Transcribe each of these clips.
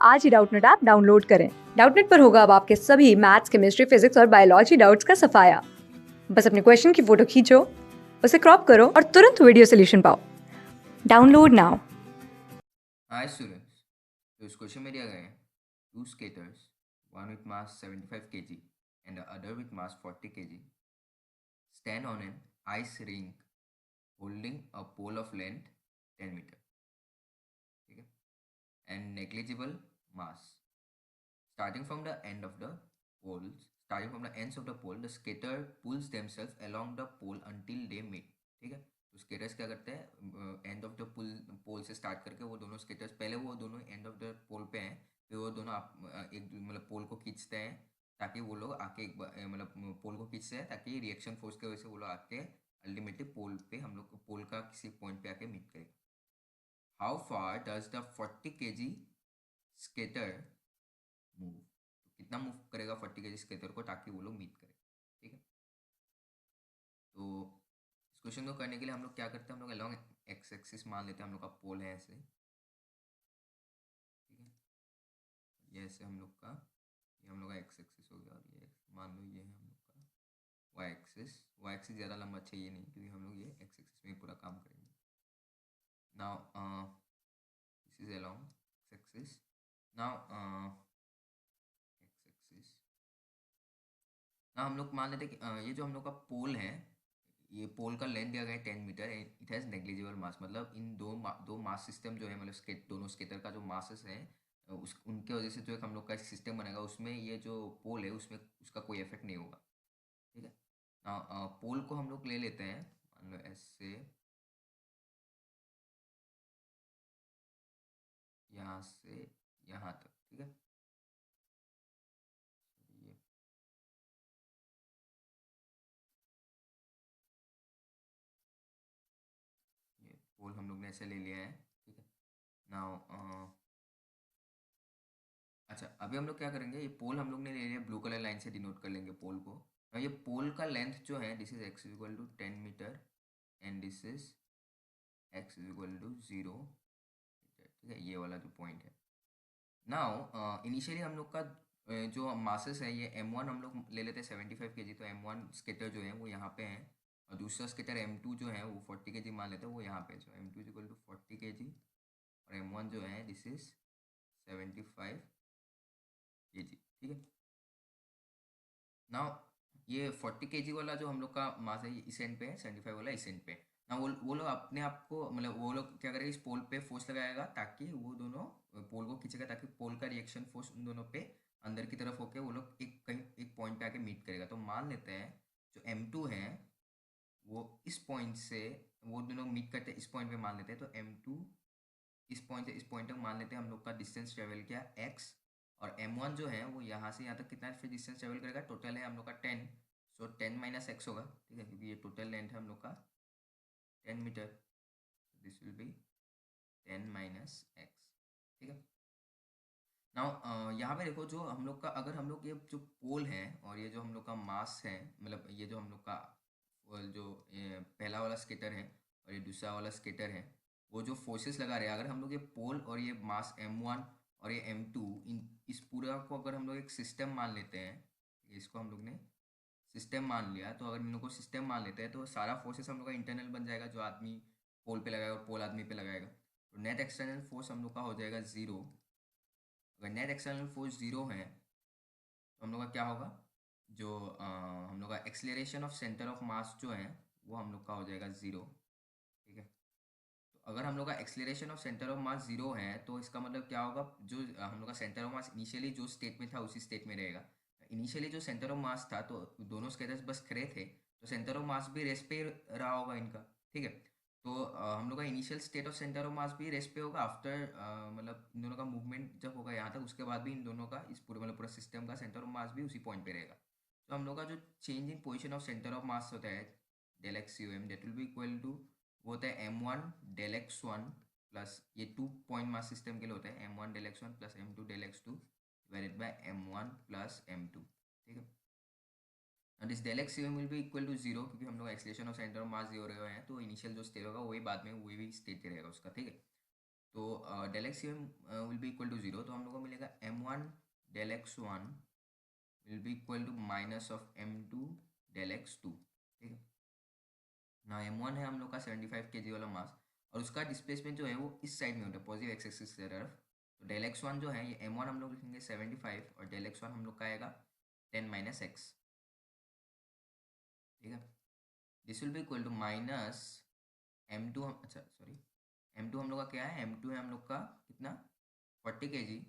आज ही Doubtnut app download करें। Doubtnut पर होगा अब आपके सभी मैथ्स, केमिस्ट्री, फिजिक्स और बायोलॉजी डाउट्स का सफाया। बस अपने क्वेश्चन की फोटो खींचो, उसे क्रॉप करो और तुरंत वीडियो सोल्यूशन पाओ। Download now. हाय स्टूडेंट्स, तो इस क्वेश्चन में दिया गया है to skaters, one with mass 75 kg and the other with mass 40 kg, stand on an ice rink holding a pole of length 10 meter, ठीक है, and negligible mass. Starting from the end of the starting from the ends of the pole, the skater pulls themselves along the pole until they meet. ठीक है, तो skaters क्या करते हैं, end of the पोल से start करके वो दोनों skaters पहले वो दोनों एंड ऑफ द पोल पे हैं, फिर वो दोनों एक मतलब पोल को खींचते हैं ताकि वो लोग आके मतलब पोल को खींचते हैं ताकि रिएक्शन फोर्स की वजह से वो लोग आके अल्टीमेटली पोल पे हम लोग पोल का किसी पॉइंट पे आके मीट करें. How far does the 40 kg skater move, तो कितना मूव करेगा 40 kg स्केटर को ताकि वो लोग मीट करें. ठीक है, तो इस क्वेश्चन को करने के लिए हम लोग क्या करते हैं, हम लोग अलॉन्ग एक्स एक्सिस मान लेते हैं, हम लोग का पोल है ऐसे. ठीक है, ये ऐसे हम लोग का, ये हम लोग का एक्स एक्सिस हो गया और ये मान लो ये है हम लोग का वाई एक्सिस. वाई एक्सिस ज़्यादा लंबा चाहिए नहीं क्योंकि हम लोग ये एक्स एक्सिस में पूरा काम करेंगे. Now this is along x axis. Now x axis ना हम लोग मान लेते हैं कि ये जो हम लोग का पोल है, ये पोल का लेंथ दिया गया है 10 metre. It has negligible mass, मतलब इन दो मास सिस्टम जो है, मतलब दोनों स्केटर का जो मासेस है, उस उनके वजह से जो एक हम लोग का सिस्टम बनेगा उसमें ये जो पोल है उसमें उसका कोई इफेक्ट नहीं होगा. ठीक है, पोल को हम लोग ले लेते हैं मान लो ऐसे, यहाँ से यहाँ तक. ठीक है, ये ये पोल हम लोग ने ऐसे ले लिया है. ठीक है, नाउ अच्छा अभी हम लोग क्या करेंगे, ये पोल हम लोग ने ले लिया, ब्लू कलर लाइन से डिनोट कर लेंगे पोल को. और ये पोल का लेंथ जो है, this is x is equal to 10 metre and this is x is equal to 0 metre. ठीक है, ये वाला जो पॉइंट है. नाउ इनिशियली हम लोग का जो मासेस है, ये M1 हम लोग ले लेते हैं 75 kg, तो M1 स्केटर जो है वो यहाँ पे है, और दूसरा स्केटर M2 जो है वो 40 kg मान लेते हैं, वो यहाँ पे. So M2 is equal to 40 kg और M1 जो है दिस इज 75 kg. ठीक है, नाउ ये 40 kg वाला जो हम लोग का मास है, ये इस एंड पे है, 75 वाला इस एंड पे. ना वो लोग अपने आप को, मतलब वो लोग क्या करेगा, इस पोल पे फोर्स लगाएगा ताकि वो दोनों पोल को खींचेगा, ताकि पोल का रिएक्शन फोर्स उन दोनों पे अंदर की तरफ होके वो लोग एक कहीं एक पॉइंट पे आके मीट करेगा. तो मान लेते हैं जो M2 है वो इस पॉइंट से, वो दोनों मीट करते हैं इस पॉइंट पे मान लेते हैं, तो M2 इस पॉइंट से इस पॉइंट तक मान लेते हैं हम लोग का डिस्टेंस ट्रेवल किया x. और M1 जो है वो यहाँ से यहाँ तक कितना फिर डिस्टेंस ट्रेवल करेगा, टोटल है हम लोग का 10. सो 10 - x होगा. ठीक है, क्योंकि ये टोटल लेंथ है हम लोग का 10 metre, this will be 10 - x. ठीक है, नाउ यहाँ पे देखो, जो हम लोग का, अगर हम लोग ये जो पोल है और ये जो हम लोग का मास है, मतलब ये जो हम लोग का जो पहला वाला स्केटर है और ये दूसरा वाला स्केटर है, वो जो फोर्सेस लगा रहे हैं, अगर हम लोग ये पोल और ये मास M1 और ये M2, इन इस पूरा को अगर हम लोग एक सिस्टम मान लेते हैं, इसको हम लोग ने सिस्टम मान लिया, तो अगर इन लोग को सिस्टम मान लेते हैं तो सारा फोर्सेस हम लोग का इंटरनल बन जाएगा, जो आदमी पोल पे लगाएगा और पोल आदमी पे लगाएगा. तो नेट एक्सटर्नल फोर्स हम लोग का हो जाएगा 0. अगर नेट एक्सटर्नल फोर्स 0 है तो हम लोग का क्या होगा, जो हम लोग का एक्सलेरेशन ऑफ सेंटर ऑफ मास जो है वो हम लोग का हो जाएगा 0. ठीक है, तो अगर हम लोग का acceleration of centre of mass 0 है तो इसका मतलब क्या होगा, जो हम लोग का सेंटर ऑफ मास इनिशियली जो स्टेट में था उसी स्टेट में रहेगा. इनिशियली जो सेंटर ऑफ मास था, तो दोनों स्केटर्स बस खड़े थे, तो सेंटर ऑफ मास भी रेस्ट पे रहा होगा इनका. ठीक है, तो हम लोग का initial state of centre of मास भी रेस्ट पे होगा. आफ्टर मतलब इन दोनों का मूवमेंट जब होगा यहाँ तक, उसके बाद भी इन दोनों का, इस पूरे मतलब पूरा सिस्टम का सेंटर ऑफ मास भी उसी पॉइंट पे रहेगा. तो हम लोग का जो change in position of centre of mass होता है, del x u m, that will be equal to, वो होता है M1 डेल x1 प्लस, ये 2 पॉइंट मास सिस्टम के लिए होता है, M1 del x1 plus M2 del x2 divided by M1 plus M2. ठीक है, and this del x will be equal to 0, क्योंकि हम लोग acceleration of centre of mass 0 रहे हैं, तो इनिशियल जो स्टेट होगा वही बाद में वही भी स्टेट रहेगा उसका. ठीक है, तो del x will be equal to 0, तो हम लोग को मिलेगा मिलेगा m1 del x1 will be equal to minus of m2 del x2, ठीक है ना। m1 है हम लोग का 75 kg वाला मास, और उसका डिस्प्लेसमेंट जो है वो इस साइड में होता है, पॉजिटिव एक्स एक्सिस की तरफ। तो डेल x1 जो है ये m1 हम लोग लिखेंगे 75 और डेल x1 हम लोग का आएगा 10 माइनस एक्स, ठीक है। This will be equal to minus m2, अच्छा सॉरी m2 हम लोग का क्या है, m2 है हम लोग का कितना 40 kg,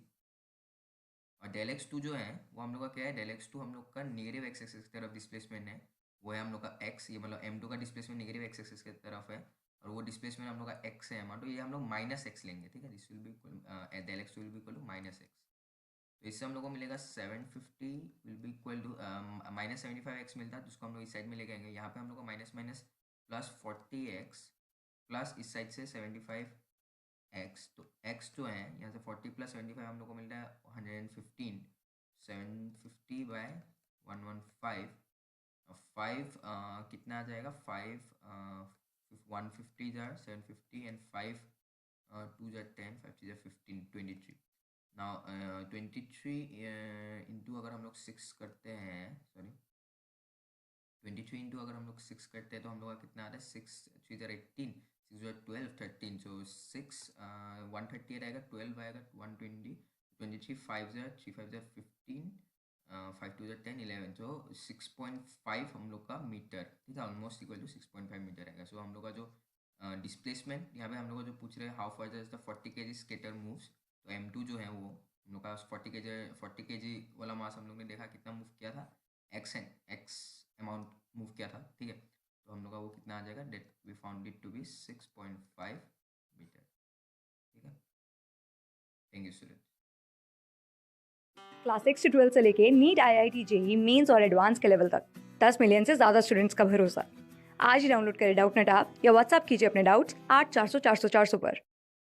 और डेल x2 जो है वो हम लोग का क्या है, डेल x2 हम लोग का नेगेटिव एक्स एक्सिस की तरफ डिस्प्लेसमेंट है, वो है हम लोग का x, ये मतलब m2 का डिस्प्लेसमेंट नेगेटिव एक्स एक्सिस की तरफ है, और वो डिस्प्लेसमेंट हम लोग का x है अमाउंट, तो ये हम लोग माइनस एक्स लेंगे, ठीक है। This will be equal del x2 will be equal to minus x, तो इससे हम लोग को मिलेगा 750 will be equal to minus 75x मिलता है, जिसको हम लोग इस साइड में लेके आएंगे। यहाँ पे हम लोग को minus minus plus 40x plus इस साइड से 75x, तो x जो है यहाँ से 40 प्लस 75 हम लोग को मिलता है 115, 750 बाय 115, 5 कितना आ जाएगा, 5 150 jar 750 and 5 2 jar 10, 5 jar 15, 23। Now 23 into अगर हम लोग 6 करते हैं, सॉरी 23 इंटू अगर हम लोग 6 करते हैं तो हम लोग का कितना आता है, 6 3 जार 18, 6 जार 12, 13, सो 6 138 आएगा, 12 आएगा 120, 23 5 जार 3 5 जार 15, 5 2 जार 10 11, तो 6.5 हम लोग का मीटर, ठीक है, ऑलमोस्ट इक्वल टू 6.5 मीटर आएगा। सो हम लोग का जो डिस्प्लेसमेंट यहाँ पे हम लोग को जो पूछ रहे हैं, how far does the 40 kg skater moves, तो m2 जो है वो हम लोग का 40 kg वाला मास हम लोग ने देखा कितना मूव किया था, x अमाउंट मूव किया था, ठीक है। तो हम लोग का वो कितना आ जाएगा, that we found it to be 6.5 metre, ठीक है। Thank you student. क्लास 6 से 12 से लेके नीट IIT JEE मेंस और एडवांस के लेवल तक 10 मिलियन से ज़्यादा स्टूडेंट्स का भरोसा। आज ही डाउनलोड करें डाउटनेट ऐप या व्हाट्सएप कीजिए अपने डाउट्स 8400 400 400 पर।